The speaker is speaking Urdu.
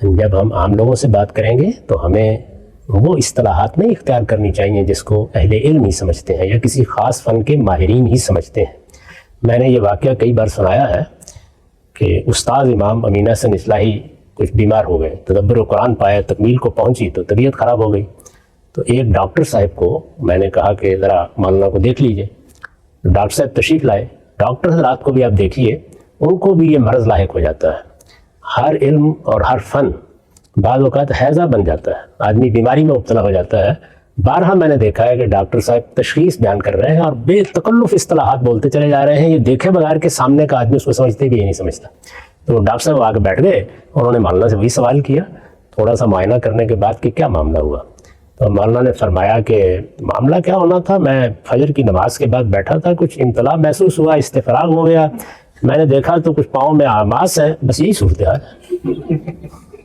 جب ہم عام لوگوں سے بات کریں گے تو ہمیں وہ اصطلاحات نہیں اختیار کرنی چاہیے جس کو اہل علم ہی سمجھتے ہیں یا کسی خاص فن کے ماہرین ہی سمجھتے ہیں۔ میں نے یہ واقعہ کئی بار سنایا ہے کہ استاد امام امین حسن اصلاحی کچھ بیمار ہو گئے، تدبر قرآن پایا، تکمیل کو پہنچی تو طبیعت خراب ہو گئی۔ تو ایک ڈاکٹر صاحب کو میں نے کہا کہ ذرا مولانا کو دیکھ لیجئے۔ ڈاکٹر صاحب تشریف لائے۔ ڈاکٹر حضرات کو بھی آپ دیکھیے، ان کو بھی یہ مرض لاحق ہو جاتا ہے۔ ہر علم اور ہر فن بعض اوقات حیضہ بن جاتا ہے، آدمی بیماری میں مبتلا ہو جاتا ہے۔ بارہا میں نے دیکھا ہے کہ ڈاکٹر صاحب تشخیص بیان کر رہے ہیں اور بے تکلف اصطلاحات بولتے چلے جا رہے ہیں، یہ دیکھے بغیر کہ سامنے کا آدمی اس کو سمجھتے بھی نہیں سمجھتا۔ تو ڈاکٹر صاحب آ کے بیٹھ گئے، انہوں نے مولانا سے وہی سوال کیا تھوڑا سا معائنہ کرنے کے بعد کہ کیا معاملہ ہوا۔ تو مولانا نے فرمایا کہ معاملہ کیا ہونا تھا، میں فجر کی نماز کے بعد بیٹھا تھا، کچھ امتلا محسوس ہوا، استفراغ ہو گیا، میں نے دیکھا تو کچھ پاؤں میں آماس ہے، بس یہی صورتحال ہے۔